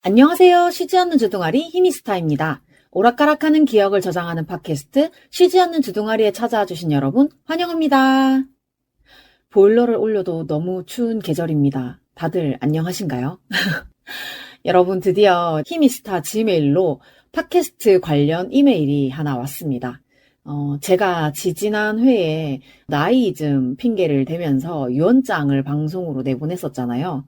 안녕하세요. 쉬지 않는 주둥아리 히미스타입니다. 오락가락하는 기억을 저장하는 팟캐스트 쉬지 않는 주둥아리에 찾아와 주신 여러분 환영합니다. 보일러를 올려도 너무 추운 계절입니다. 다들 안녕하신가요? 여러분 드디어 히미스타 지메일로 팟캐스트 관련 이메일이 하나 왔습니다. 제가 지지난 회에 나이즘 핑계를 대면서 유언장을 방송으로 내보냈었잖아요.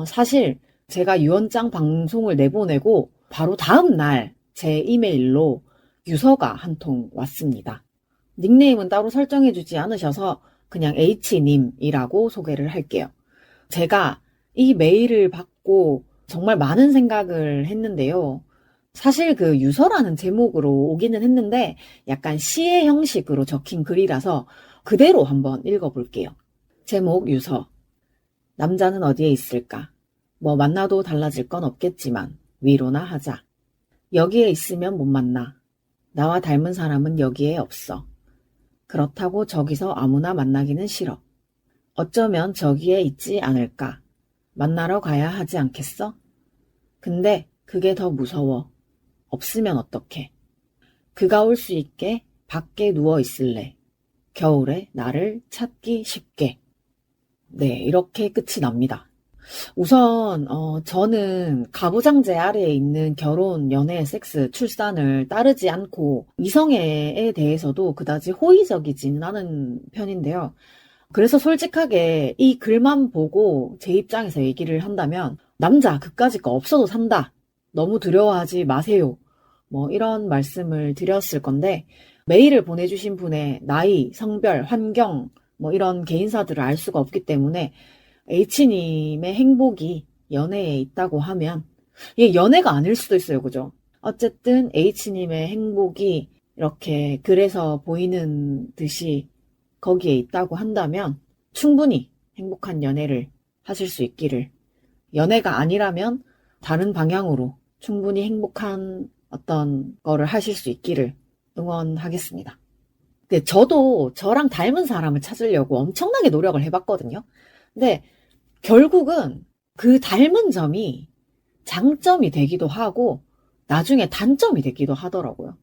사실 제가 유언장 방송을 내보내고 바로 다음 날 제 이메일로 유서가 한 통 왔습니다. 닉네임은 따로 설정해주지 않으셔서 그냥 H님이라고 소개를 할게요. 제가 이 메일을 받고 정말 많은 생각을 했는데요. 사실 그 유서라는 제목으로 오기는 했는데 약간 시의 형식으로 적힌 글이라서 그대로 한번 읽어볼게요. 제목 유서. 남자는 어디에 있을까? 뭐 만나도 달라질 건 없겠지만 위로나 하자. 여기에 있으면 못 만나. 나와 닮은 사람은 여기에 없어. 그렇다고 저기서 아무나 만나기는 싫어. 어쩌면 저기에 있지 않을까? 만나러 가야 하지 않겠어? 근데 그게 더 무서워. 없으면 어떡해? 그가 올 수 있게 밖에 누워 있을래. 겨울에 나를 찾기 쉽게. 네, 이렇게 끝이 납니다. 우선 저는 가부장제 아래에 있는 결혼, 연애, 섹스, 출산을 따르지 않고 이성애에 대해서도 그다지 호의적이지는 않은 편인데요. 그래서 솔직하게 이 글만 보고 제 입장에서 얘기를 한다면 남자 그까짓 거 없어도 산다. 너무 두려워하지 마세요. 뭐 이런 말씀을 드렸을 건데 메일을 보내주신 분의 나이, 성별, 환경 뭐 이런 개인사들을 알 수가 없기 때문에 H님의 행복이 연애에 있다고 하면 이게 연애가 아닐 수도 있어요. 그죠? 어쨌든 H님의 행복이 이렇게 글에서 보이는 듯이 거기에 있다고 한다면 충분히 행복한 연애를 하실 수 있기를, 연애가 아니라면 다른 방향으로 충분히 행복한 어떤 거를 하실 수 있기를 응원하겠습니다. 근데 저도 저랑 닮은 사람을 찾으려고 엄청나게 노력을 해봤거든요. 근데 결국은 그 닮은 점이 장점이 되기도 하고 나중에 단점이 되기도 하더라고요.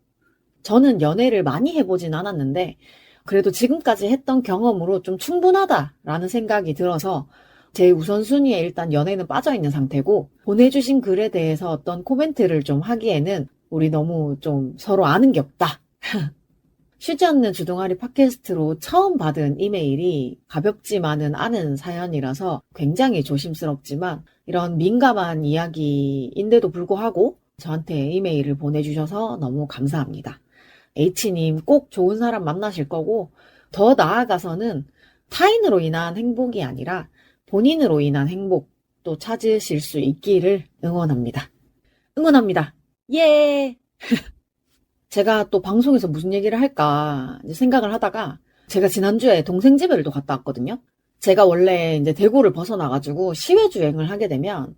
저는 연애를 많이 해보진 않았는데 그래도 지금까지 했던 경험으로 좀 충분하다라는 생각이 들어서 제 우선순위에 일단 연애는 빠져있는 상태고, 보내주신 글에 대해서 어떤 코멘트를 좀 하기에는 우리 너무 좀 서로 아는 게 없다. 쉬지 않는 주둥아리 팟캐스트로 처음 받은 이메일이 가볍지만은 않은 사연이라서 굉장히 조심스럽지만 이런 민감한 이야기인데도 불구하고 저한테 이메일을 보내주셔서 너무 감사합니다. H님 꼭 좋은 사람 만나실 거고 더 나아가서는 타인으로 인한 행복이 아니라 본인으로 인한 행복도 찾으실 수 있기를 응원합니다. 응원합니다. 예! 제가 또 방송에서 무슨 얘기를 할까 이제 생각을 하다가 제가 지난주에 동생 집에를 또 갔다 왔거든요. 제가 원래 이제 대구를 벗어나가지고 시외 주행을 하게 되면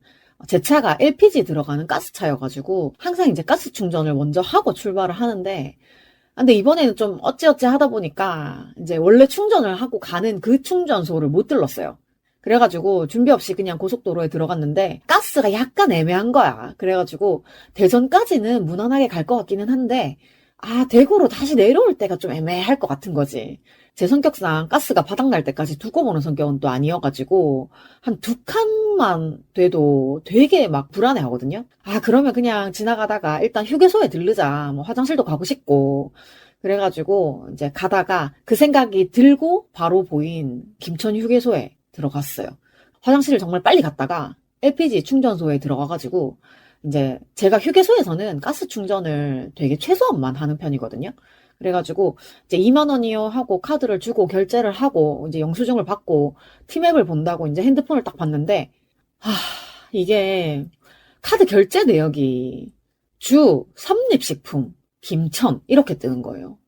제 차가 LPG 들어가는 가스차여가지고 항상 이제 가스 충전을 먼저 하고 출발을 하는데, 근데 이번에는 좀 어찌어찌 하다 보니까 이제 원래 충전을 하고 가는 그 충전소를 못 들렀어요. 그래가지고 준비 없이 그냥 고속도로에 들어갔는데 가스가 약간 애매한 거야. 그래가지고 대전까지는 무난하게 갈 것 같기는 한데 대구로 다시 내려올 때가 좀 애매할 것 같은 거지. 제 성격상 가스가 바닥날 때까지 두고 보는 성격은 또 아니어가지고 한 두 칸만 돼도 되게 막 불안해 하거든요. 그러면 그냥 지나가다가 일단 휴게소에 들르자. 뭐 화장실도 가고 싶고. 그래가지고 이제 가다가 그 생각이 들고 바로 보인 김천 휴게소에 들어갔어요. 화장실을 정말 빨리 갔다가 LPG 충전소에 들어가가지고 이제 제가 휴게소에서는 가스 충전을 되게 최소한만 하는 편이거든요. 그래가지고 이제 2만 원이요 하고 카드를 주고 결제를 하고 이제 영수증을 받고 티맵을 본다고 이제 핸드폰을 딱 봤는데 이게 카드 결제 내역이 주 삼립식품 김천 이렇게 뜨는 거예요.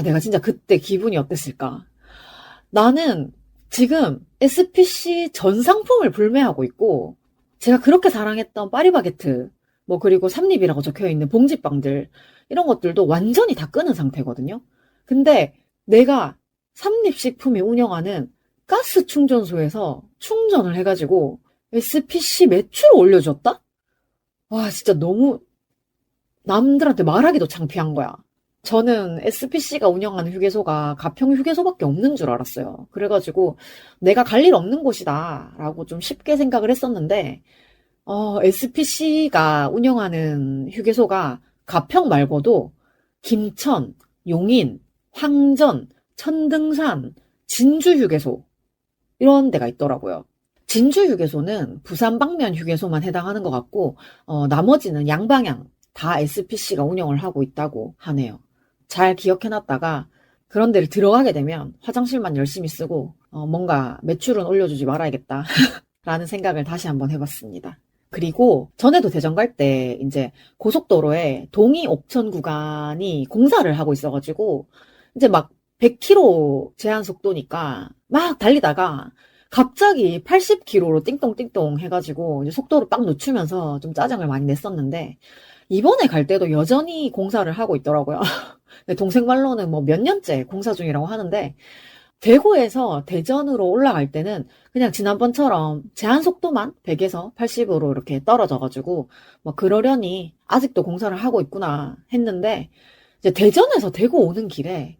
내가 진짜 그때 기분이 어땠을까? 나는 지금 SPC 전 상품을 불매하고 있고 제가 그렇게 사랑했던 파리바게트 뭐 그리고 삼립이라고 적혀있는 봉지빵들 이런 것들도 완전히 다 끊은 상태거든요. 근데 내가 삼립식품이 운영하는 가스 충전소에서 충전을 해가지고 SPC 매출을 올려줬다? 와, 진짜 너무 남들한테 말하기도 창피한 거야. 저는 SPC가 운영하는 휴게소가 가평 휴게소밖에 없는 줄 알았어요. 그래가지고 내가 갈 일 없는 곳이다 라고 좀 쉽게 생각을 했었는데 SPC가 운영하는 휴게소가 가평 말고도 김천, 용인, 황전, 천등산, 진주휴게소 이런 데가 있더라고요. 진주휴게소는 부산 방면 휴게소만 해당하는 것 같고 나머지는 양방향 다 SPC가 운영을 하고 있다고 하네요. 잘 기억해놨다가 그런 데를 들어가게 되면 화장실만 열심히 쓰고 뭔가 매출은 올려주지 말아야겠다 라는 생각을 다시 한번 해봤습니다. 그리고 전에도 대전 갈 때 이제 고속도로에 동이 옥천 구간이 공사를 하고 있어가지고 이제 막 100km 제한 속도니까 막 달리다가 갑자기 80km로 띵똥띵똥 해가지고 이제 속도를 빡 늦추면서 좀 짜증을 많이 냈었는데 이번에 갈 때도 여전히 공사를 하고 있더라고요. 동생 말로는 뭐 몇 년째 공사 중이라고 하는데 대구에서 대전으로 올라갈 때는 그냥 지난번처럼 제한 속도만 100에서 80으로 이렇게 떨어져가지고 뭐 그러려니 아직도 공사를 하고 있구나 했는데 이제 대전에서 대구 오는 길에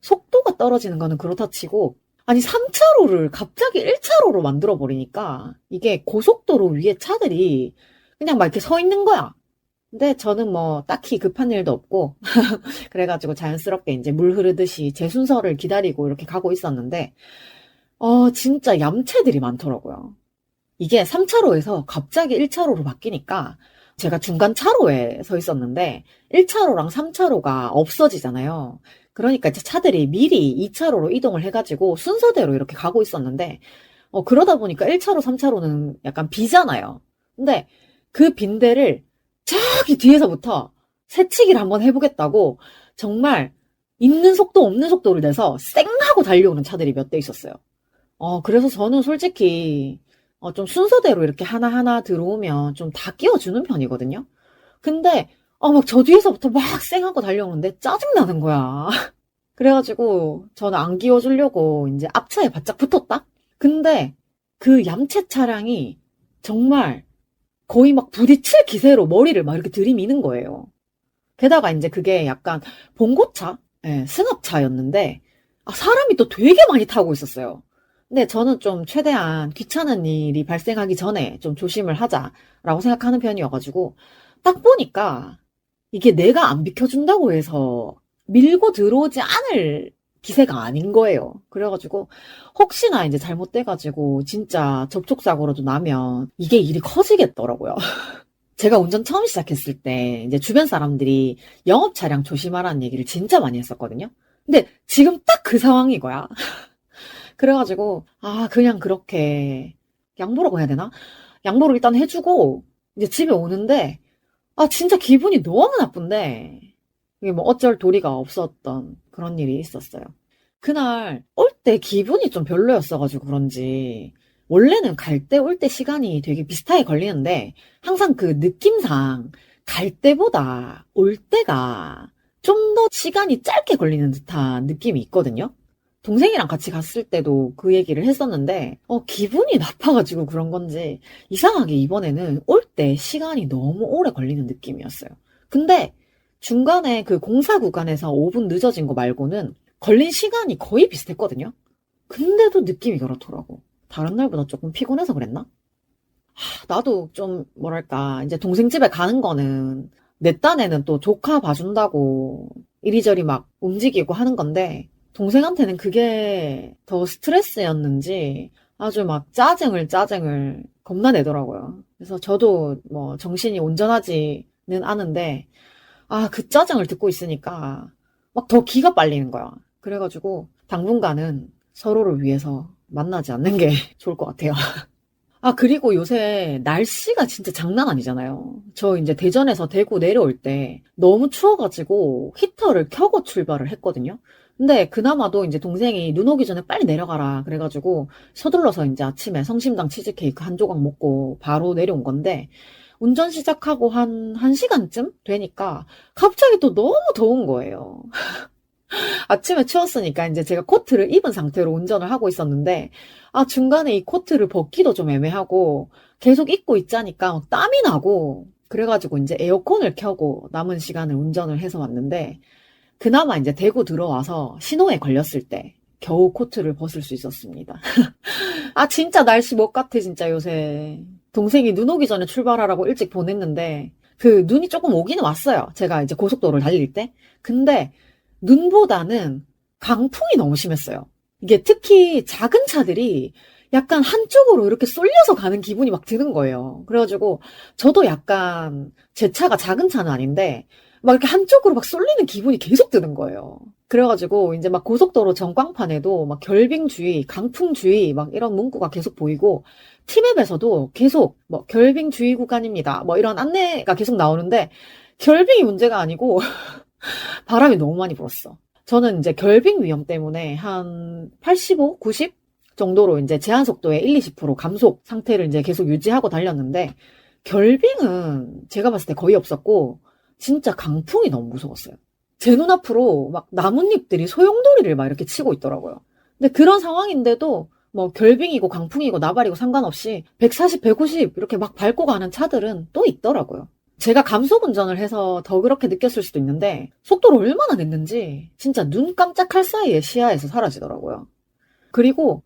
속도가 떨어지는 거는 그렇다 치고 아니 3차로를 갑자기 1차로로 만들어 버리니까 이게 고속도로 위에 차들이 그냥 막 이렇게 서 있는 거야. 근데 저는 뭐 딱히 급한 일도 없고 그래가지고 자연스럽게 이제 물 흐르듯이 제 순서를 기다리고 이렇게 가고 있었는데 진짜 얌체들이 많더라고요. 이게 3차로에서 갑자기 1차로로 바뀌니까 제가 중간 차로에 서 있었는데 1차로랑 3차로가 없어지잖아요. 그러니까 이제 차들이 미리 2차로로 이동을 해가지고 순서대로 이렇게 가고 있었는데 그러다 보니까 1차로, 3차로는 약간 비잖아요. 근데 그 빈대를 저기 뒤에서부터 새치기를 한번 해보겠다고 정말 있는 속도 없는 속도를 내서 쌩 하고 달려오는 차들이 몇 대 있었어요. 그래서 저는 솔직히 좀 순서대로 이렇게 하나하나 들어오면 좀 다 끼워주는 편이거든요. 근데 막 저 뒤에서부터 막 쌩 하고 달려오는데 짜증나는 거야. 그래가지고 저는 안 끼워주려고 이제 앞차에 바짝 붙었다? 근데 그 얌체 차량이 정말 거의 막 부딪힐 기세로 머리를 막 이렇게 들이미는 거예요. 게다가 이제 그게 약간 봉고차? 예, 승합차였는데, 사람이 또 되게 많이 타고 있었어요. 근데 저는 좀 최대한 귀찮은 일이 발생하기 전에 좀 조심을 하자라고 생각하는 편이어가지고, 딱 보니까 이게 내가 안 비켜준다고 해서 밀고 들어오지 않을 기세가 아닌 거예요. 그래가지고 혹시나 이제 잘못돼가지고 진짜 접촉사고라도 나면 이게 일이 커지겠더라고요. 제가 운전 처음 시작했을 때 이제 주변 사람들이 영업 차량 조심하라는 얘기를 진짜 많이 했었거든요. 근데 지금 딱 그 상황인 거야. 그래가지고 그냥 그렇게 양보라고 해야 되나? 양보를 일단 해주고 이제 집에 오는데 진짜 기분이 너무 나쁜데 이게 뭐 어쩔 도리가 없었던 그런 일이 있었어요. 그날 올 때 기분이 좀 별로였어가지고 그런지 원래는 갈 때 올 때 시간이 되게 비슷하게 걸리는데 항상 그 느낌상 갈 때보다 올 때가 좀 더 시간이 짧게 걸리는 듯한 느낌이 있거든요. 동생이랑 같이 갔을 때도 그 얘기를 했었는데 기분이 나빠가지고 그런 건지 이상하게 이번에는 올 때 시간이 너무 오래 걸리는 느낌이었어요. 근데 중간에 그 공사 구간에서 5분 늦어진 거 말고는 걸린 시간이 거의 비슷했거든요. 근데도 느낌이 그렇더라고. 다른 날보다 조금 피곤해서 그랬나? 나도 좀 뭐랄까 이제 동생 집에 가는 거는 내 딴에는 또 조카 봐준다고 이리저리 막 움직이고 하는 건데 동생한테는 그게 더 스트레스였는지 아주 막 짜증을 겁나 내더라고요. 그래서 저도 뭐 정신이 온전하지는 않은데 그 짜증을 듣고 있으니까 막 더 기가 빨리는 거야. 그래가지고 당분간은 서로를 위해서 만나지 않는 게 좋을 것 같아요. 그리고 요새 날씨가 진짜 장난 아니잖아요. 저 이제 대전에서 대구 내려올 때 너무 추워가지고 히터를 켜고 출발을 했거든요. 근데 그나마도 이제 동생이 눈 오기 전에 빨리 내려가라 그래가지고 서둘러서 이제 아침에 성심당 치즈케이크 한 조각 먹고 바로 내려온 건데 운전 시작하고 한 1시간쯤 되니까 갑자기 또 너무 더운 거예요. 아침에 추웠으니까 이제 제가 코트를 입은 상태로 운전을 하고 있었는데 중간에 이 코트를 벗기도 좀 애매하고 계속 입고 있자니까 막 땀이 나고 그래가지고 이제 에어컨을 켜고 남은 시간을 운전을 해서 왔는데, 그나마 이제 대구 들어와서 신호에 걸렸을 때 겨우 코트를 벗을 수 있었습니다. 아, 진짜 날씨 못 같아, 진짜 요새. 동생이 눈 오기 전에 출발하라고 일찍 보냈는데, 그 눈이 조금 오기는 왔어요. 제가 이제 고속도로를 달릴 때. 근데 눈보다는 강풍이 너무 심했어요. 이게 특히 작은 차들이 약간 한쪽으로 이렇게 쏠려서 가는 기분이 막 드는 거예요. 그래가지고 저도 약간 제 차가 작은 차는 아닌데 막 이렇게 한쪽으로 막 쏠리는 기분이 계속 드는 거예요. 그래가지고 이제 막 고속도로 전광판에도 막 결빙주의, 강풍주의 막 이런 문구가 계속 보이고 티맵에서도 계속 뭐 결빙주의 구간입니다. 뭐 이런 안내가 계속 나오는데 결빙이 문제가 아니고 바람이 너무 많이 불었어. 저는 이제 결빙 위험 때문에 한 85, 90 정도로 이제 제한 속도의 1, 20% 감속 상태를 이제 계속 유지하고 달렸는데 결빙은 제가 봤을 때 거의 없었고 진짜 강풍이 너무 무서웠어요. 제 눈앞으로 막 나뭇잎들이 소용돌이를 막 이렇게 치고 있더라고요. 근데 그런 상황인데도 뭐 결빙이고 강풍이고 나발이고 상관없이 140, 150 이렇게 막 밟고 가는 차들은 또 있더라고요. 제가 감속 운전을 해서 더 그렇게 느꼈을 수도 있는데 속도를 얼마나 냈는지 진짜 눈 깜짝할 사이에 시야에서 사라지더라고요. 그리고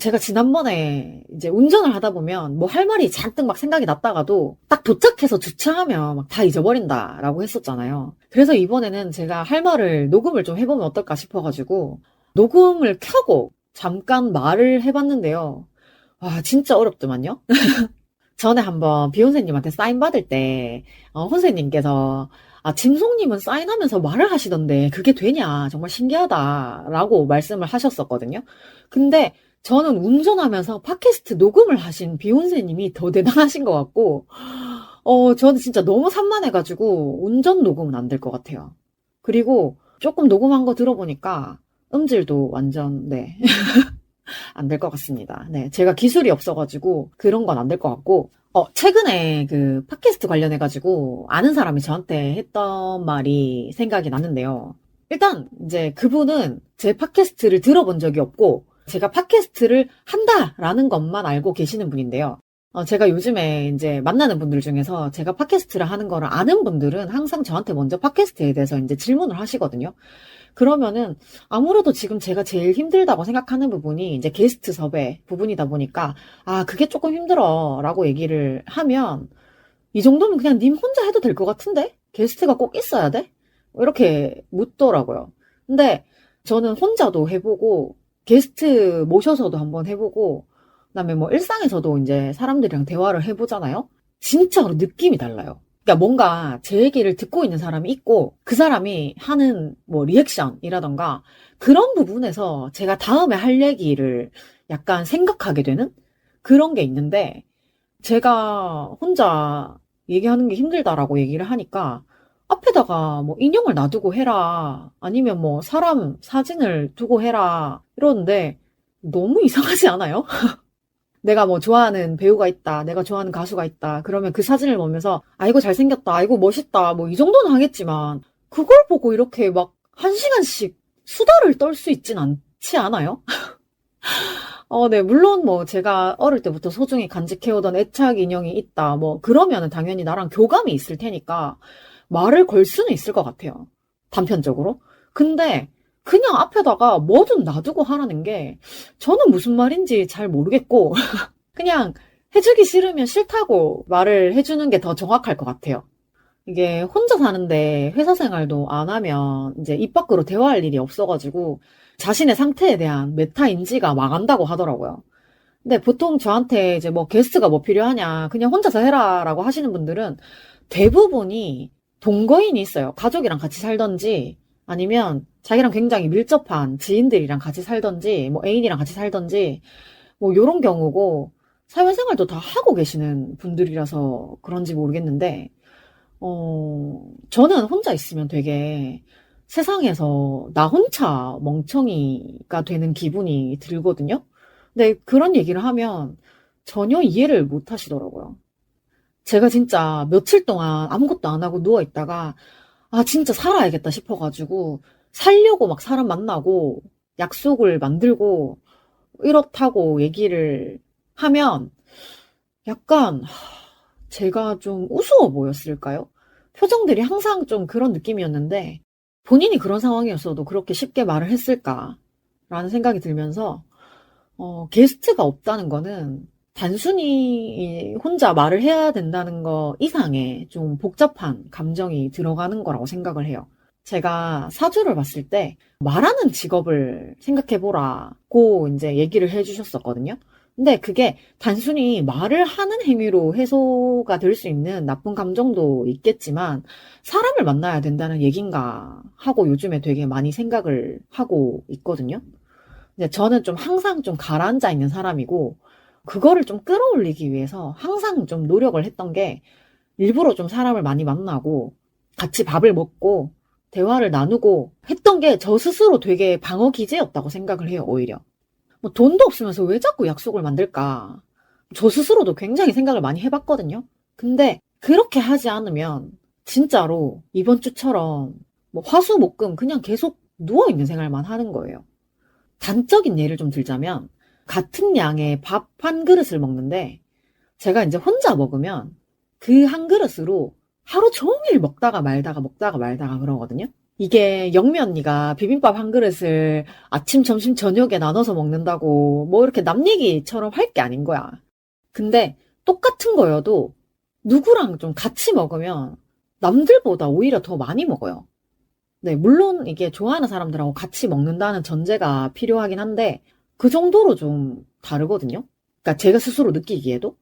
제가 지난번에 이제 운전을 하다 보면 뭐 할 말이 잔뜩 막 생각이 났다가도 딱 도착해서 주차하면 막 다 잊어버린다라고 했었잖아요. 그래서 이번에는 제가 할 말을 녹음을 좀 해보면 어떨까 싶어가지고 녹음을 켜고 잠깐 말을 해봤는데요. 와, 진짜 어렵더만요. 전에 한번 비욘세님한테 사인 받을 때, 혼세님께서, 아, 짐송님은 사인하면서 말을 하시던데, 그게 되냐? 정말 신기하다. 라고 말씀을 하셨었거든요. 근데 저는 운전하면서 팟캐스트 녹음을 하신 비욘세님이 더 대단하신 것 같고, 저는 진짜 너무 산만해가지고, 운전 녹음은 안 될 것 같아요. 그리고 조금 녹음한 거 들어보니까, 음질도 완전, 네. 안 될 것 같습니다. 네. 제가 기술이 없어가지고 그런 건 안 될 것 같고, 최근에 그 팟캐스트 관련해가지고 아는 사람이 저한테 했던 말이 생각이 났는데요. 일단 이제 그분은 제 팟캐스트를 들어본 적이 없고, 제가 팟캐스트를 한다라는 것만 알고 계시는 분인데요. 제가 요즘에 이제 만나는 분들 중에서 제가 팟캐스트를 하는 거를 아는 분들은 항상 저한테 먼저 팟캐스트에 대해서 이제 질문을 하시거든요. 그러면은 아무래도 지금 제가 제일 힘들다고 생각하는 부분이 이제 게스트 섭외 부분이다 보니까 아, 그게 조금 힘들어 라고 얘기를 하면 이 정도면 그냥 님 혼자 해도 될 것 같은데? 게스트가 꼭 있어야 돼? 이렇게 묻더라고요. 근데 저는 혼자도 해보고 게스트 모셔서도 한번 해보고 그다음에 뭐 일상에서도 이제 사람들이랑 대화를 해보잖아요. 진짜로 느낌이 달라요. 그러니까 뭔가 제 얘기를 듣고 있는 사람이 있고 그 사람이 하는 뭐 리액션이라던가 그런 부분에서 제가 다음에 할 얘기를 약간 생각하게 되는 그런 게 있는데 제가 혼자 얘기하는 게 힘들다라고 얘기를 하니까 앞에다가 뭐 인형을 놔두고 해라 아니면 뭐 사람 사진을 두고 해라 이러는데 너무 이상하지 않아요? 내가 뭐 좋아하는 배우가 있다, 내가 좋아하는 가수가 있다, 그러면 그 사진을 보면서, 아이고 잘생겼다, 아이고 멋있다, 뭐 이 정도는 하겠지만, 그걸 보고 이렇게 막 한 시간씩 수다를 떨 수 있진 않지 않아요? 네, 물론 뭐 제가 어릴 때부터 소중히 간직해오던 애착 인형이 있다, 뭐 그러면은 당연히 나랑 교감이 있을 테니까 말을 걸 수는 있을 것 같아요. 단편적으로. 근데 그냥 앞에다가 뭐든 놔두고 하라는 게 저는 무슨 말인지 잘 모르겠고 그냥 해주기 싫으면 싫다고 말을 해주는 게 더 정확할 것 같아요. 이게 혼자 사는데 회사 생활도 안 하면 이제 입 밖으로 대화할 일이 없어가지고 자신의 상태에 대한 메타 인지가 망한다고 하더라고요. 근데 보통 저한테 이제 뭐 게스트가 뭐 필요하냐, 그냥 혼자서 해라라고 하시는 분들은 대부분이 동거인이 있어요. 가족이랑 같이 살던지 아니면 자기랑 굉장히 밀접한 지인들이랑 같이 살던지 뭐 애인이랑 같이 살던지 뭐 요런 경우고 사회생활도 다 하고 계시는 분들이라서 그런지 모르겠는데 저는 혼자 있으면 되게 세상에서 나 혼자 멍청이가 되는 기분이 들거든요. 근데 그런 얘기를 하면 전혀 이해를 못 하시더라고요. 제가 진짜 며칠 동안 아무것도 안 하고 누워 있다가 아, 진짜 살아야겠다 싶어가지고 살려고 막 사람 만나고 약속을 만들고 이렇다고 얘기를 하면 약간 제가 좀 우스워 보였을까요? 표정들이 항상 좀 그런 느낌이었는데 본인이 그런 상황이었어도 그렇게 쉽게 말을 했을까라는 생각이 들면서 게스트가 없다는 거는 단순히 혼자 말을 해야 된다는 거 이상의 좀 복잡한 감정이 들어가는 거라고 생각을 해요. 제가 사주를 봤을 때 말하는 직업을 생각해보라고 이제 얘기를 해주셨었거든요. 근데 그게 단순히 말을 하는 행위로 해소가 될 수 있는 나쁜 감정도 있겠지만 사람을 만나야 된다는 얘긴가 하고 요즘에 되게 많이 생각을 하고 있거든요. 근데 저는 좀 항상 좀 가라앉아 있는 사람이고 그거를 좀 끌어올리기 위해서 항상 좀 노력을 했던 게 일부러 좀 사람을 많이 만나고 같이 밥을 먹고 대화를 나누고 했던 게 저 스스로 되게 방어 기제였다고 생각을 해요, 오히려. 뭐 돈도 없으면서 왜 자꾸 약속을 만들까? 저 스스로도 굉장히 생각을 많이 해봤거든요. 근데 그렇게 하지 않으면 진짜로 이번 주처럼 뭐 화수목금 그냥 계속 누워있는 생활만 하는 거예요. 단적인 예를 좀 들자면 같은 양의 밥 한 그릇을 먹는데 제가 이제 혼자 먹으면 그 한 그릇으로 하루 종일 먹다가 말다가 먹다가 말다가 그러거든요. 이게 영미 언니가 비빔밥 한 그릇을 아침, 점심, 저녁에 나눠서 먹는다고 뭐 이렇게 남 얘기처럼 할 게 아닌 거야. 근데 똑같은 거여도 누구랑 좀 같이 먹으면 남들보다 오히려 더 많이 먹어요. 네, 물론 이게 좋아하는 사람들하고 같이 먹는다는 전제가 필요하긴 한데 그 정도로 좀 다르거든요. 그러니까 제가 스스로 느끼기에도.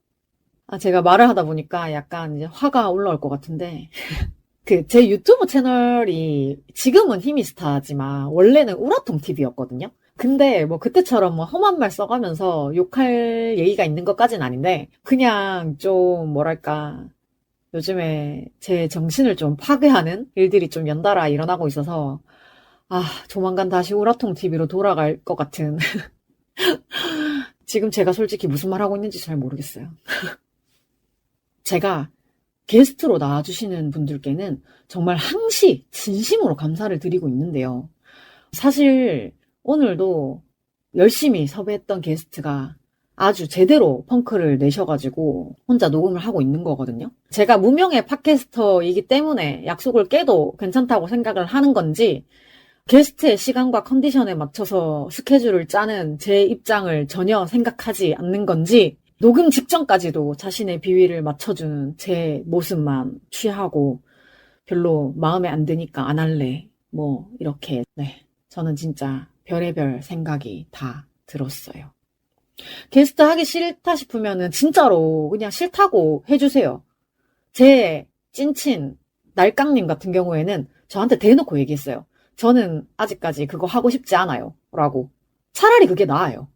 제가 말을 하다 보니까 약간 이제 화가 올라올 것 같은데 제 유튜브 채널이 지금은 히미스타지만 원래는 우라통 TV였거든요. 근데 뭐 그때처럼 뭐 험한 말 써가면서 욕할 얘기가 있는 것까진 아닌데 그냥 좀 뭐랄까 요즘에 제 정신을 좀 파괴하는 일들이 좀 연달아 일어나고 있어서 조만간 다시 우라통 TV로 돌아갈 것 같은 지금 제가 솔직히 무슨 말 하고 있는지 잘 모르겠어요. 제가 게스트로 나와주시는 분들께는 정말 항시 진심으로 감사를 드리고 있는데요. 사실 오늘도 열심히 섭외했던 게스트가 아주 제대로 펑크를 내셔가지고 혼자 녹음을 하고 있는 거거든요. 제가 무명의 팟캐스터이기 때문에 약속을 깨도 괜찮다고 생각을 하는 건지 게스트의 시간과 컨디션에 맞춰서 스케줄을 짜는 제 입장을 전혀 생각하지 않는 건지 녹음 직전까지도 자신의 비위를 맞춰주는 제 모습만 취하고 별로 마음에 안 드니까 안 할래. 뭐 이렇게 네. 저는 진짜 별의별 생각이 다 들었어요. 게스트 하기 싫다 싶으면은 진짜로 그냥 싫다고 해주세요. 제 찐친 날깡님 같은 경우에는 저한테 대놓고 얘기했어요. 저는 아직까지 그거 하고 싶지 않아요. 라고. 차라리 그게 나아요.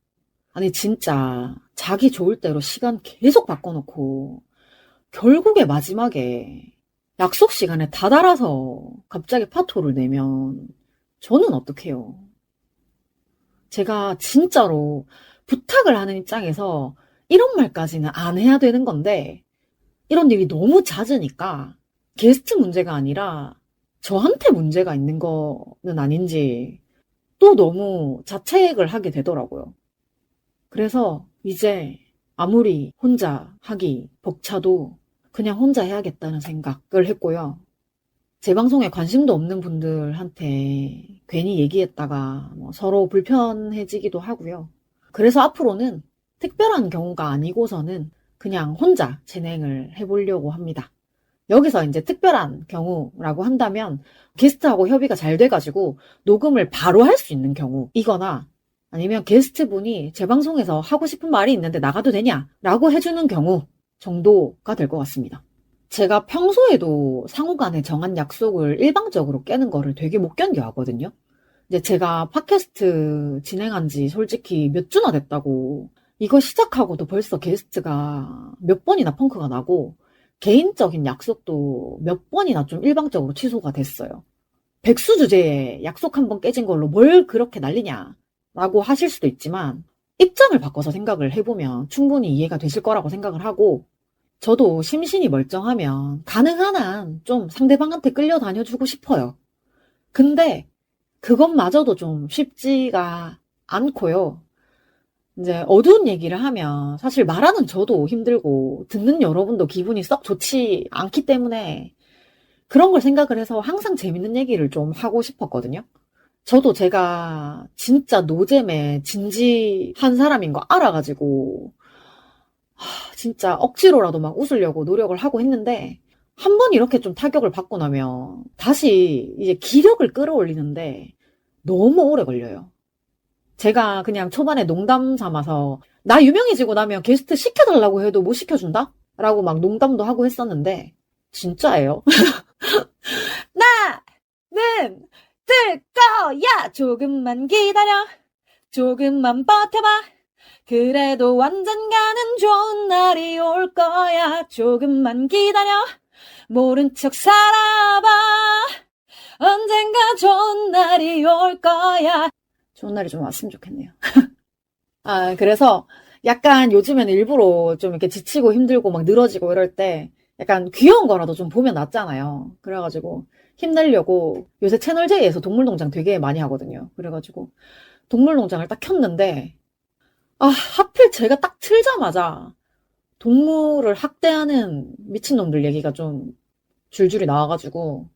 아니 진짜 자기 좋을 대로 시간 계속 바꿔놓고 결국에 마지막에 약속 시간에 다다라서 갑자기 파토를 내면 저는 어떡해요. 제가 진짜로 부탁을 하는 입장에서 이런 말까지는 안 해야 되는 건데 이런 일이 너무 잦으니까 게스트 문제가 아니라 저한테 문제가 있는 거는 아닌지 또 너무 자책을 하게 되더라고요. 그래서 이제 아무리 혼자 하기 벅차도 그냥 혼자 해야겠다는 생각을 했고요. 제 방송에 관심도 없는 분들한테 괜히 얘기했다가 뭐 서로 불편해지기도 하고요. 그래서 앞으로는 특별한 경우가 아니고서는 그냥 혼자 진행을 해보려고 합니다. 여기서 이제 특별한 경우라고 한다면 게스트하고 협의가 잘 돼가지고 녹음을 바로 할 수 있는 경우이거나 아니면 게스트분이 제 방송에서 하고 싶은 말이 있는데 나가도 되냐? 라고 해주는 경우 정도가 될 것 같습니다. 제가 평소에도 상호 간에 정한 약속을 일방적으로 깨는 거를 되게 못 견뎌 하거든요. 이제 제가 팟캐스트 진행한 지 솔직히 몇 주나 됐다고 이거 시작하고도 벌써 게스트가 몇 번이나 펑크가 나고 개인적인 약속도 몇 번이나 좀 일방적으로 취소가 됐어요. 백수 주제에 약속 한 번 깨진 걸로 뭘 그렇게 난리냐 라고 하실 수도 있지만 입장을 바꿔서 생각을 해보면 충분히 이해가 되실 거라고 생각을 하고 저도 심신이 멀쩡하면 가능한 한 좀 상대방한테 끌려다녀주고 싶어요. 근데 그것마저도 좀 쉽지가 않고요. 이제 어두운 얘기를 하면 사실 말하는 저도 힘들고 듣는 여러분도 기분이 썩 좋지 않기 때문에 그런 걸 생각을 해서 항상 재밌는 얘기를 좀 하고 싶었거든요. 저도 제가 진짜 노잼에 진지한 사람인 거 알아가지고 진짜 억지로라도 막 웃으려고 노력을 하고 했는데 한 번 이렇게 좀 타격을 받고 나면 다시 이제 기력을 끌어올리는데 너무 오래 걸려요. 제가 그냥 초반에 농담 삼아서 나 유명해지고 나면 게스트 시켜달라고 해도 못 시켜준다? 라고 막 농담도 하고 했었는데 진짜예요. 나는 뜰 거야. 조금만 기다려. 조금만 버텨봐. 그래도 완전 가는 좋은 날이 올 거야. 조금만 기다려. 모른 척 살아봐. 언젠가 좋은 날이 올 거야. 좋은 날이 좀 왔으면 좋겠네요. 그래서 약간 요즘에는 일부러 좀 이렇게 지치고 힘들고 막 늘어지고 이럴 때 약간 귀여운 거라도 좀 보면 낫잖아요. 그래가지고 힘내려고 요새 채널J에서 동물농장 되게 많이 하거든요. 그래가지고 동물농장을 딱 켰는데 하필 제가 딱 틀자마자 동물을 학대하는 미친놈들 얘기가 좀 줄줄이 나와가지고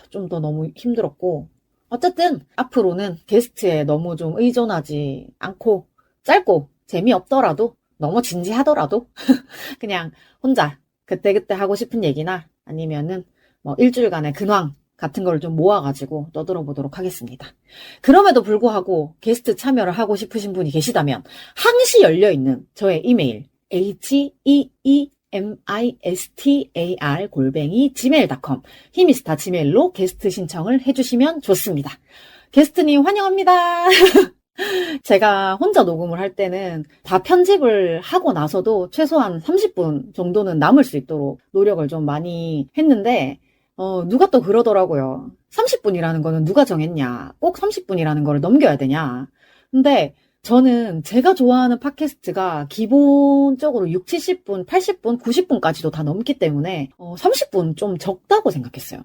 좀 더 너무 힘들었고 어쨌든 앞으로는 게스트에 너무 좀 의존하지 않고 짧고 재미없더라도 너무 진지하더라도 그냥 혼자 그때그때 하고 싶은 얘기나 아니면은 뭐 일주일간의 근황 같은 걸 좀 모아가지고 떠들어보도록 하겠습니다. 그럼에도 불구하고 게스트 참여를 하고 싶으신 분이 계시다면 항시 열려있는 저의 이메일 heemistar@gmail.com 히미스타 지메일로 게스트 신청을 해주시면 좋습니다. 게스트님 환영합니다. 제가 혼자 녹음을 할 때는 다 편집을 하고 나서도 최소한 30분 정도는 남을 수 있도록 노력을 좀 많이 했는데 누가 또 그러더라고요. 30분이라는 거는 누가 정했냐? 꼭 30분이라는 거를 넘겨야 되냐? 근데 저는 제가 좋아하는 팟캐스트가 기본적으로 6, 70분, 80분, 90분까지도 다 넘기 때문에 30분 좀 적다고 생각했어요.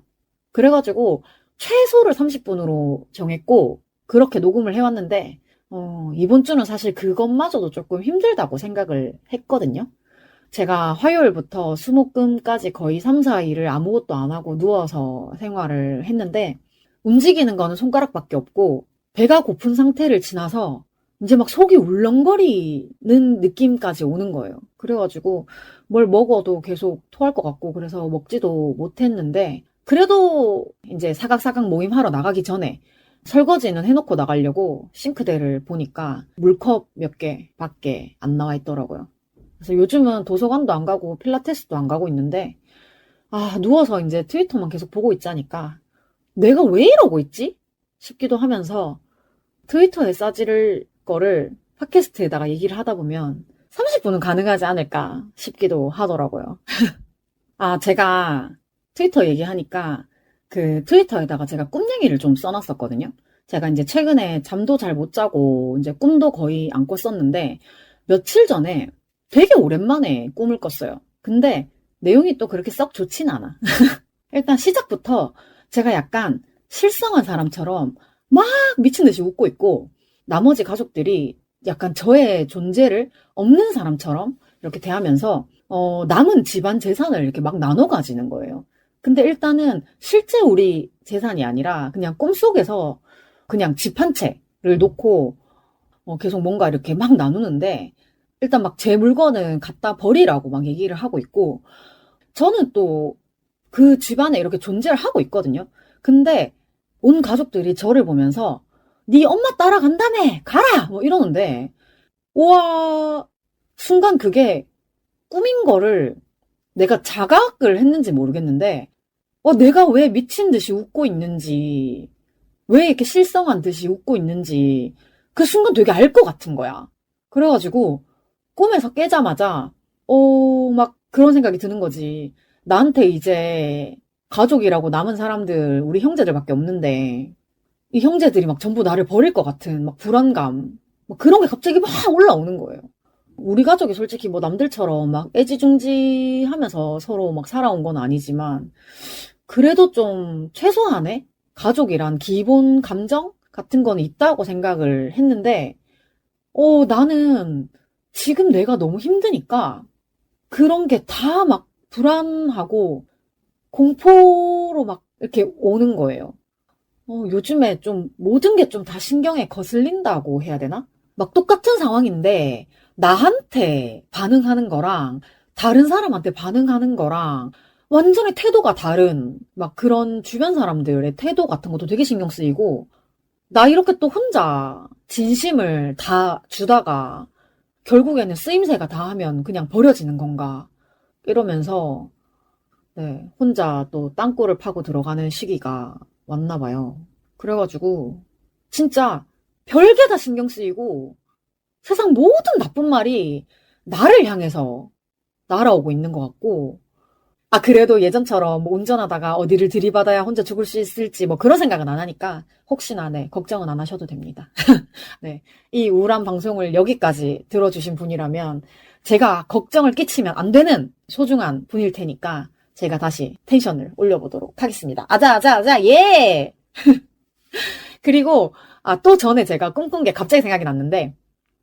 그래가지고 최소를 30분으로 정했고 그렇게 녹음을 해왔는데 이번 주는 사실 그것마저도 조금 힘들다고 생각을 했거든요. 제가 화요일부터 수목금까지 거의 3, 4일을 아무것도 안 하고 누워서 생활을 했는데 움직이는 거는 손가락밖에 없고 배가 고픈 상태를 지나서 이제 막 속이 울렁거리는 느낌까지 오는 거예요. 그래가지고 뭘 먹어도 계속 토할 것 같고 그래서 먹지도 못했는데 그래도 이제 사각사각 모임 하러 나가기 전에 설거지는 해놓고 나가려고 싱크대를 보니까 물컵 몇 개밖에 안 나와 있더라고요. 그래서 요즘은 도서관도 안 가고 필라테스도 안 가고 있는데 누워서 이제 트위터만 계속 보고 있자니까 내가 왜 이러고 있지? 싶기도 하면서 트위터에 싸지를 거를 팟캐스트에다가 얘기를 하다 보면 30분은 가능하지 않을까 싶기도 하더라고요. 제가 트위터 얘기하니까 그 트위터에다가 제가 꿈 얘기를 좀 써놨었거든요. 제가 이제 최근에 잠도 잘 못 자고 이제 꿈도 거의 안 꿨었는데 며칠 전에 되게 오랜만에 꿈을 꿨어요. 근데 내용이 또 그렇게 썩 좋진 않아. 일단 시작부터 제가 약간 실성한 사람처럼 막 미친 듯이 웃고 있고 나머지 가족들이 약간 저의 존재를 없는 사람처럼 이렇게 대하면서 남은 집안 재산을 이렇게 막 나눠 가지는 거예요. 근데 일단은 실제 우리 재산이 아니라 그냥 꿈속에서 그냥 집 한 채를 놓고 계속 뭔가 이렇게 막 나누는데 일단 막 제 물건은 갖다 버리라고 막 얘기를 하고 있고 저는 또 그 집안에 이렇게 존재를 하고 있거든요. 근데 온 가족들이 저를 보면서 네 엄마 따라간다며 가라 뭐 이러는데 우와 순간 그게 꿈인 거를 내가 자각을 했는지 모르겠는데 내가 왜 미친 듯이 웃고 있는지 왜 이렇게 실성한 듯이 웃고 있는지 그 순간 되게 알 것 같은 거야. 그래가지고 꿈에서 깨자마자 막 그런 생각이 드는 거지. 나한테 이제 가족이라고 남은 사람들 우리 형제들밖에 없는데 이 형제들이 막 전부 나를 버릴 것 같은 막 불안감 막 그런 게 갑자기 막 올라오는 거예요. 우리 가족이 솔직히 뭐 남들처럼 막 애지중지하면서 서로 막 살아온 건 아니지만 그래도 좀 최소한의 가족이란 기본 감정 같은 건 있다고 생각을 했는데 나는 지금 내가 너무 힘드니까 그런 게 다 막 불안하고 공포로 막 이렇게 오는 거예요. 요즘에 좀 모든 게 좀 다 신경에 거슬린다고 해야 되나? 막 똑같은 상황인데 나한테 반응하는 거랑 다른 사람한테 반응하는 거랑 완전히 태도가 다른 막 그런 주변 사람들의 태도 같은 것도 되게 신경 쓰이고 나 이렇게 또 혼자 진심을 다 주다가 결국에는 쓰임새가 다 하면 그냥 버려지는 건가 이러면서 네, 혼자 또 땅굴을 파고 들어가는 시기가 왔나 봐요. 그래가지고 진짜 별게 다 신경 쓰이고 세상 모든 나쁜 말이 나를 향해서 날아오고 있는 것 같고 그래도 예전처럼 뭐 운전하다가 어디를 들이받아야 혼자 죽을 수 있을지 뭐 그런 생각은 안 하니까 혹시나 네, 걱정은 안 하셔도 됩니다. 네, 이 우울한 방송을 여기까지 들어주신 분이라면 제가 걱정을 끼치면 안 되는 소중한 분일 테니까 제가 다시 텐션을 올려보도록 하겠습니다. 아자, 예! 그리고, 또 전에 제가 꿈꾼 게 갑자기 생각이 났는데,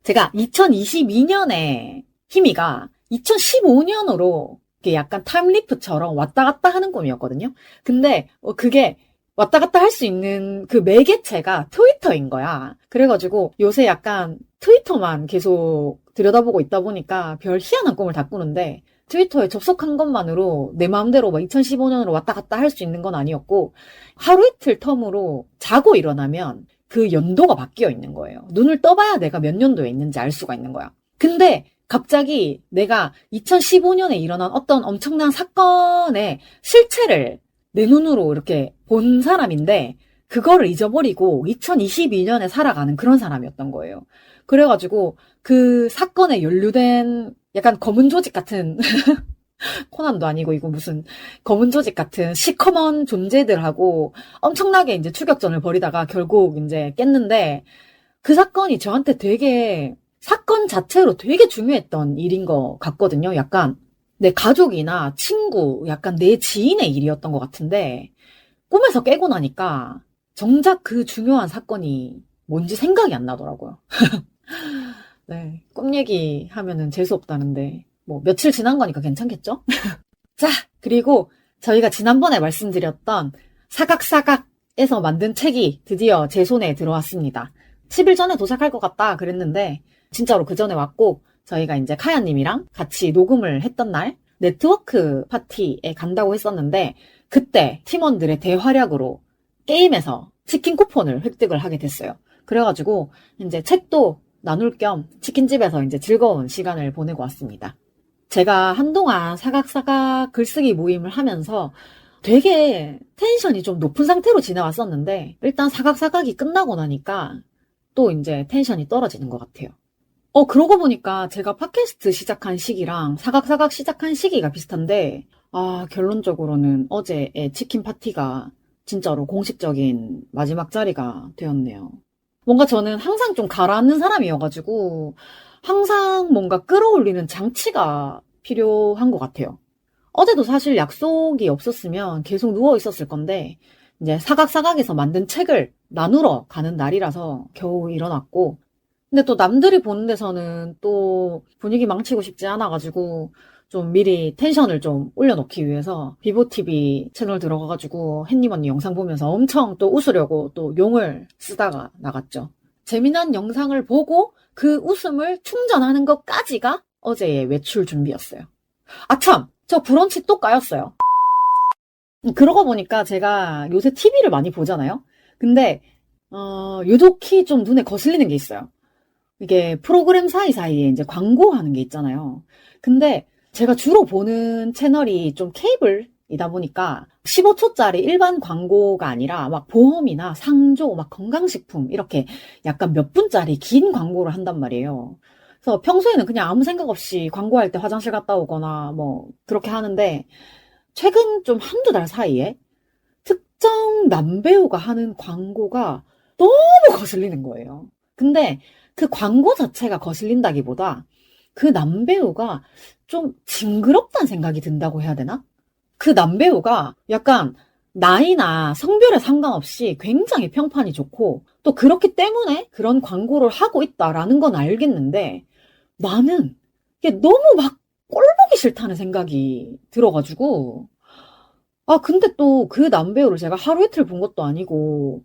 제가 2022년에 희미가 2015년으로 약간 타임리프처럼 왔다 갔다 하는 꿈이었거든요. 근데 그게 왔다 갔다 할 수 있는 그 매개체가 트위터인 거야. 그래가지고 요새 약간 트위터만 계속 들여다보고 있다 보니까 별 희한한 꿈을 다 꾸는데 트위터에 접속한 것만으로 내 마음대로 막 2015년으로 왔다 갔다 할 수 있는 건 아니었고 하루 이틀 텀으로 자고 일어나면 그 연도가 바뀌어 있는 거예요. 눈을 떠봐야 내가 몇 년도에 있는지 알 수가 있는 거야. 근데 갑자기 내가 2015년에 일어난 어떤 엄청난 사건의 실체를 내 눈으로 이렇게 본 사람인데 그거를 잊어버리고 2022년에 살아가는 그런 사람이었던 거예요. 그래가지고 그 사건에 연루된 약간 검은 조직 같은 코난도 아니고 이거 무슨 검은 조직 같은 시커먼 존재들하고 엄청나게 이제 추격전을 벌이다가 결국 이제 깼는데 그 사건이 저한테 되게 사건 자체로 되게 중요했던 일인 것 같거든요. 약간 내 가족이나 친구, 약간 내 지인의 일이었던 것 같은데 꿈에서 깨고 나니까 정작 그 중요한 사건이 뭔지 생각이 안 나더라고요. 네, 꿈 얘기하면은 재수없다는데 뭐 며칠 지난 거니까 괜찮겠죠? 자, 그리고 저희가 지난번에 말씀드렸던 사각사각에서 만든 책이 드디어 제 손에 들어왔습니다. 10일 전에 도착할 것 같다 그랬는데 진짜로 그 전에 왔고 저희가 이제 카야님이랑 같이 녹음을 했던 날 네트워크 파티에 간다고 했었는데 그때 팀원들의 대활약으로 게임에서 치킨 쿠폰을 획득을 하게 됐어요. 그래가지고 이제 책도 나눌 겸 치킨집에서 이제 즐거운 시간을 보내고 왔습니다. 제가 한동안 사각사각 글쓰기 모임을 하면서 되게 텐션이 좀 높은 상태로 지나왔었는데 일단 사각사각이 끝나고 나니까 또 이제 텐션이 떨어지는 것 같아요. 그러고 보니까 제가 팟캐스트 시작한 시기랑 사각사각 시작한 시기가 비슷한데 결론적으로는 어제의 치킨 파티가 진짜로 공식적인 마지막 자리가 되었네요. 뭔가 저는 항상 좀 가라앉는 사람이어가지고 항상 뭔가 끌어올리는 장치가 필요한 것 같아요. 어제도 사실 약속이 없었으면 계속 누워 있었을 건데 이제 사각사각에서 만든 책을 나누러 가는 날이라서 겨우 일어났고 근데 또 남들이 보는 데서는 또 분위기 망치고 싶지 않아가지고 좀 미리 텐션을 좀 올려놓기 위해서 비보TV 채널 들어가가지고 햇님 언니 영상 보면서 엄청 또 웃으려고 또 용을 쓰다가 나갔죠. 재미난 영상을 보고 그 웃음을 충전하는 것까지가 어제의 외출 준비였어요. 참! 저 브런치 또 까였어요. 그러고 보니까 제가 요새 TV를 많이 보잖아요? 근데, 유독히 좀 눈에 거슬리는 게 있어요. 이게 프로그램 사이사이에 이제 광고하는 게 있잖아요. 근데 제가 주로 보는 채널이 좀 케이블이다 보니까 15초짜리 일반 광고가 아니라 막 보험이나 상조, 막 건강식품 이렇게 약간 몇 분짜리 긴 광고를 한단 말이에요. 그래서 평소에는 그냥 아무 생각 없이 광고할 때 화장실 갔다 오거나 뭐 그렇게 하는데 최근 좀 한두 달 사이에 특정 남배우가 하는 광고가 너무 거슬리는 거예요. 근데 그 광고 자체가 거슬린다기보다 그 남배우가 좀 징그럽다는 생각이 든다고 해야 되나? 그 남배우가 약간 나이나 성별에 상관없이 굉장히 평판이 좋고 또 그렇기 때문에 그런 광고를 하고 있다라는 건 알겠는데 나는 이게 너무 막 꼴보기 싫다는 생각이 들어가지고 근데 또 그 남배우를 제가 하루 이틀 본 것도 아니고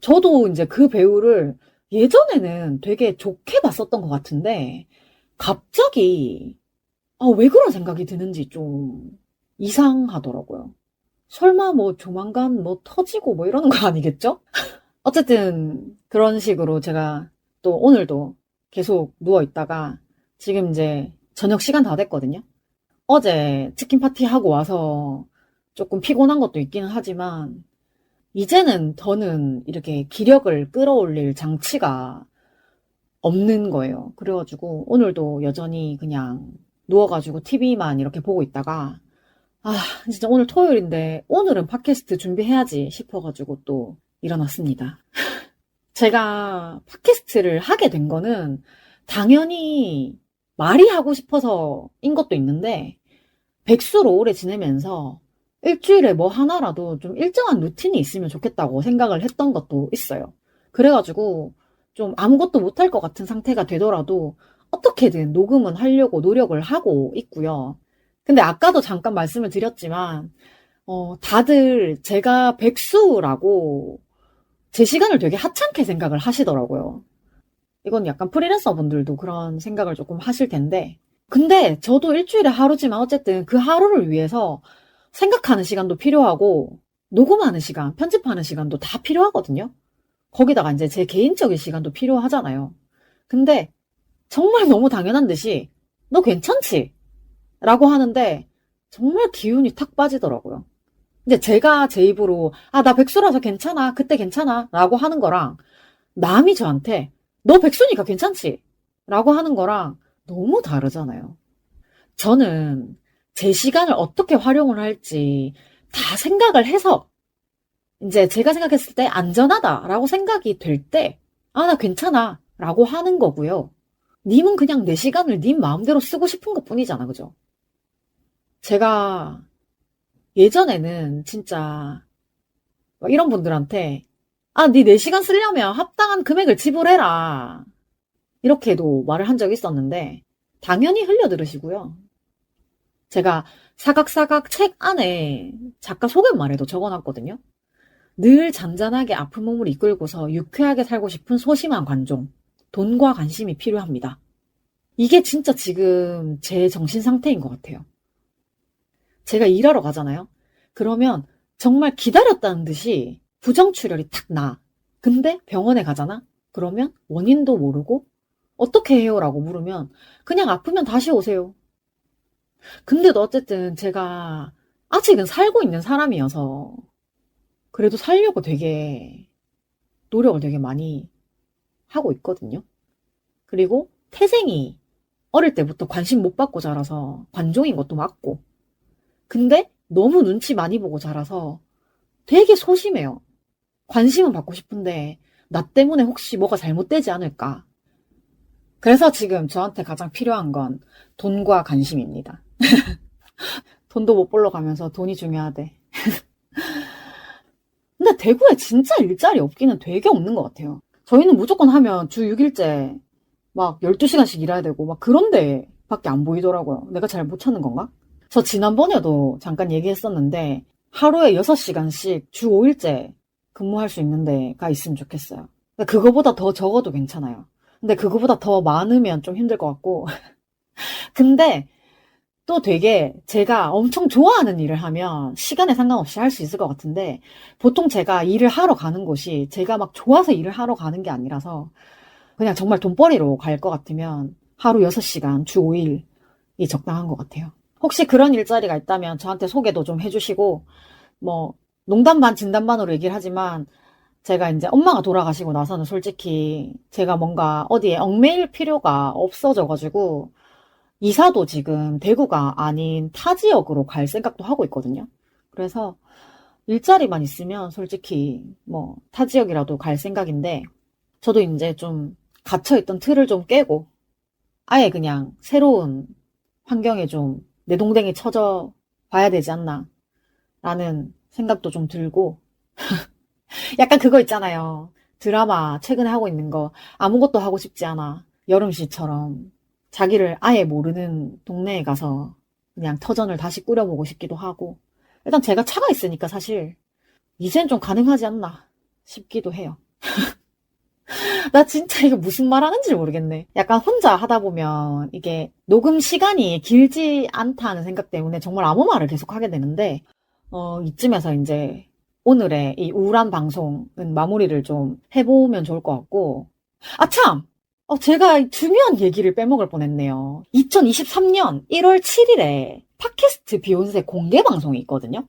저도 이제 그 배우를 예전에는 되게 좋게 봤었던 것 같은데 갑자기 왜 그런 생각이 드는지 좀 이상하더라고요. 설마 뭐 조만간 뭐 터지고 뭐 이러는 거 아니겠죠? 어쨌든 그런 식으로 제가 또 오늘도 계속 누워 있다가 지금 이제 저녁 시간 다 됐거든요. 어제 치킨 파티 하고 와서 조금 피곤한 것도 있기는 하지만 이제는 더는 이렇게 기력을 끌어올릴 장치가 없는 거예요. 그래가지고 오늘도 여전히 그냥 누워가지고 TV만 이렇게 보고 있다가 진짜 오늘 토요일인데 오늘은 팟캐스트 준비해야지 싶어가지고 또 일어났습니다. 제가 팟캐스트를 하게 된 거는 당연히 말이 하고 싶어서인 것도 있는데 백수로 오래 지내면서 일주일에 뭐 하나라도 좀 일정한 루틴이 있으면 좋겠다고 생각을 했던 것도 있어요. 그래가지고 좀 아무것도 못할 것 같은 상태가 되더라도 어떻게든 녹음은 하려고 노력을 하고 있고요. 근데 아까도 잠깐 말씀을 드렸지만 다들 제가 백수라고 제 시간을 되게 하찮게 생각을 하시더라고요. 이건 약간 프리랜서 분들도 그런 생각을 조금 하실 텐데 근데 저도 일주일에 하루지만 어쨌든 그 하루를 위해서 생각하는 시간도 필요하고 녹음하는 시간, 편집하는 시간도 다 필요하거든요. 거기다가 이제 제 개인적인 시간도 필요하잖아요. 근데 정말 너무 당연한 듯이 너 괜찮지? 라고 하는데 정말 기운이 탁 빠지더라고요. 근데 제가 제 입으로 나 백수라서 괜찮아. 그때 괜찮아. 라고 하는 거랑 남이 저한테 너 백수니까 괜찮지? 라고 하는 거랑 너무 다르잖아요. 저는 제 시간을 어떻게 활용을 할지 다 생각을 해서 이제 제가 생각했을 때 안전하다라고 생각이 될 때 나 괜찮아 라고 하는 거고요. 님은 그냥 내 시간을 님 마음대로 쓰고 싶은 것 뿐이잖아. 그죠? 제가 예전에는 진짜 막 이런 분들한테 니 내 시간 쓰려면 합당한 금액을 지불해라. 이렇게도 말을 한 적이 있었는데 당연히 흘려들으시고요. 제가 사각사각 책 안에 작가 소개말에도 적어놨거든요. 늘 잔잔하게 아픈 몸을 이끌고서 유쾌하게 살고 싶은 소심한 관종. 돈과 관심이 필요합니다. 이게 진짜 지금 제 정신 상태인 것 같아요. 제가 일하러 가잖아요. 그러면 정말 기다렸다는 듯이 부정출혈이 탁 나. 근데 병원에 가잖아? 그러면 원인도 모르고 어떻게 해요? 라고 물으면 그냥 아프면 다시 오세요. 근데도 어쨌든 제가 아직은 살고 있는 사람이어서 그래도 살려고 되게 노력을 되게 많이 하고 있거든요. 그리고 태생이 어릴 때부터 관심 못 받고 자라서 관종인 것도 맞고 근데 너무 눈치 많이 보고 자라서 되게 소심해요. 관심은 받고 싶은데 나 때문에 혹시 뭐가 잘못되지 않을까. 그래서 지금 저한테 가장 필요한 건 돈과 관심입니다. 돈도 못 벌러 가면서 돈이 중요하대. 근데 대구에 진짜 일자리 없기는 되게 없는 것 같아요. 저희는 무조건 하면 주 6일째 막 12시간씩 일해야 되고 막 그런데 밖에 안 보이더라고요. 내가 잘 못 찾는 건가? 저 지난번에도 잠깐 얘기했었는데 하루에 6시간씩 주 5일째 근무할 수 있는 데가 있으면 좋겠어요. 근데 그거보다 더 적어도 괜찮아요. 근데 그거보다 더 많으면 좀 힘들 것 같고 근데 또 되게 제가 엄청 좋아하는 일을 하면 시간에 상관없이 할 수 있을 것 같은데 보통 제가 일을 하러 가는 곳이 제가 막 좋아서 일을 하러 가는 게 아니라서 그냥 정말 돈벌이로 갈 것 같으면 하루 6시간 주 5일이 적당한 것 같아요. 혹시 그런 일자리가 있다면 저한테 소개도 좀 해주시고 뭐 농담 반 진담 반으로 얘기를 하지만 제가 이제 엄마가 돌아가시고 나서는 솔직히 제가 뭔가 어디에 얽매일 필요가 없어져가지고 이사도 지금 대구가 아닌 타 지역으로 갈 생각도 하고 있거든요. 그래서 일자리만 있으면 솔직히 뭐 타 지역이라도 갈 생각인데 저도 이제 좀 갇혀있던 틀을 좀 깨고 아예 그냥 새로운 환경에 좀 내동댕이 쳐져 봐야 되지 않나 라는 생각도 좀 들고 약간 그거 있잖아요. 드라마 최근에 하고 있는 거 아무것도 하고 싶지 않아. 여름씨처럼 자기를 아예 모르는 동네에 가서 그냥 터전을 다시 꾸려보고 싶기도 하고 일단 제가 차가 있으니까 사실 이젠 좀 가능하지 않나 싶기도 해요. 나 진짜 이거 무슨 말 하는지 모르겠네. 약간 혼자 하다 보면 이게 녹음 시간이 길지 않다는 생각 때문에 정말 아무 말을 계속 하게 되는데 이쯤에서 이제 오늘의 이 우울한 방송은 마무리를 좀 해보면 좋을 것 같고 아 참! 제가 중요한 얘기를 빼먹을 뻔했네요. 2023년 1월 7일에 팟캐스트 비욘세 공개 방송이 있거든요.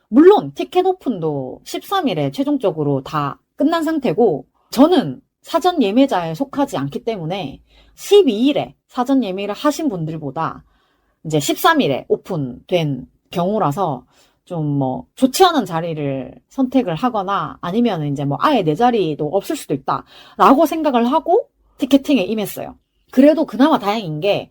물론 티켓 오픈도 13일에 최종적으로 다 끝난 상태고 저는 사전 예매자에 속하지 않기 때문에 12일에 사전 예매를 하신 분들보다 이제 13일에 오픈된 경우라서 좀 좋지 않은 자리를 선택을 하거나 아니면 이제 아예 내 자리도 없을 수도 있다 라고 생각을 하고 티켓팅에 임했어요. 그래도 그나마 다행인 게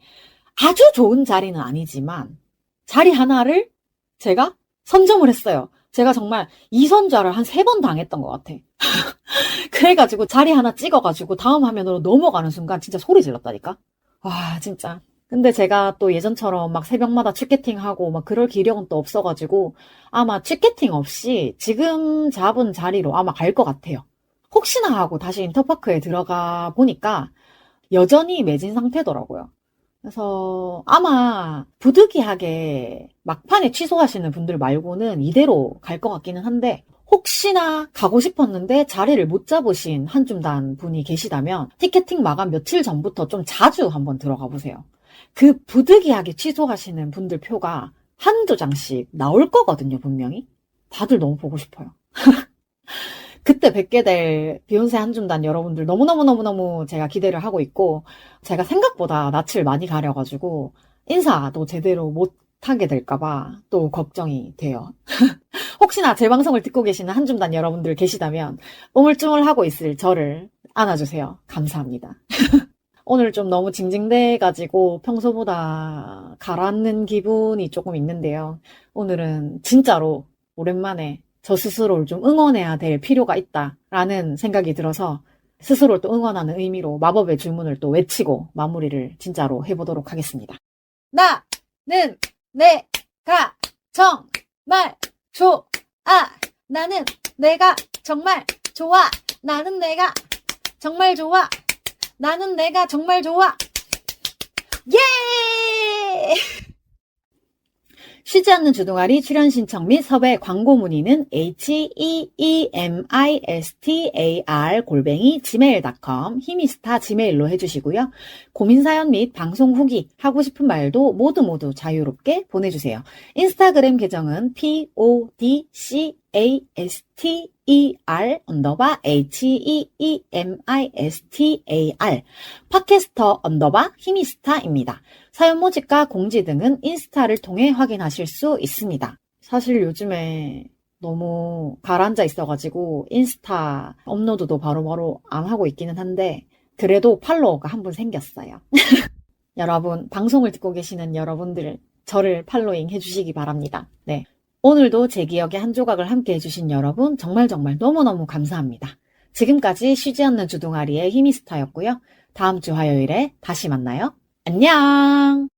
아주 좋은 자리는 아니지만 자리 하나를 제가 선점을 했어요. 제가 정말 이선좌를 한 3번 당했던 것 같아. 그래가지고 자리 하나 찍어가지고 다음 화면으로 넘어가는 순간 진짜 소리 질렀다니까? 와, 진짜. 근데 제가 또 예전처럼 막 새벽마다 티켓팅하고 막 그럴 기력은 또 없어가지고 아마 티켓팅 없이 지금 잡은 자리로 아마 갈 것 같아요. 혹시나 하고 다시 인터파크에 들어가 보니까 여전히 매진 상태더라고요. 그래서 아마 부득이하게 막판에 취소하시는 분들 말고는 이대로 갈 것 같기는 한데 혹시나 가고 싶었는데 자리를 못 잡으신 한줌단 분이 계시다면 티켓팅 마감 며칠 전부터 좀 자주 한번 들어가 보세요. 그 부득이하게 취소하시는 분들 표가 한두 장씩 나올 거거든요, 분명히. 다들 너무 보고 싶어요. 그때 뵙게 될 비욘세 한줌단 여러분들 너무너무너무너무 제가 기대를 하고 있고 제가 생각보다 낯을 많이 가려가지고 인사도 제대로 못하게 될까봐 또 걱정이 돼요. 혹시나 제 방송을 듣고 계시는 한줌단 여러분들 계시다면 우물쭈물하고 있을 저를 안아주세요. 감사합니다. 오늘 좀 너무 징징대가지고 평소보다 가라앉는 기분이 조금 있는데요. 오늘은 진짜로 오랜만에 저 스스로를 좀 응원해야 될 필요가 있다라는 생각이 들어서 스스로를 또 응원하는 의미로 마법의 주문을 또 외치고 마무리를 진짜로 해보도록 하겠습니다. 나는 내가 정말 좋아. 나는 내가 정말 좋아. 나는 내가 정말 좋아. 나는 내가 정말 좋아. 예! 쉬지 않는 주둥아리 출연 신청 및 섭외 광고 문의는 heemistar@gmail.com 히미스타 gmail로 해주시고요. 고민 사연 및 방송 후기 하고 싶은 말도 모두 자유롭게 보내주세요. 인스타그램 계정은 PODCASTER_HEEMISTAR 팟캐스터_히미스타입니다. 사연 모집과 공지 등은 인스타를 통해 확인하실 수 있습니다. 사실 요즘에 너무 가라앉아 있어가지고 인스타 업로드도 바로바로 안 하고 있기는 한데 그래도 팔로워가 한 분 생겼어요. 여러분, 방송을 듣고 계시는 여러분들 저를 팔로잉 해주시기 바랍니다. 네, 오늘도 제 기억의 한 조각을 함께 해주신 여러분 정말 너무너무 감사합니다. 지금까지 쉬지 않는 주둥아리의 히미스타였고요. 다음 주 화요일에 다시 만나요. 안녕!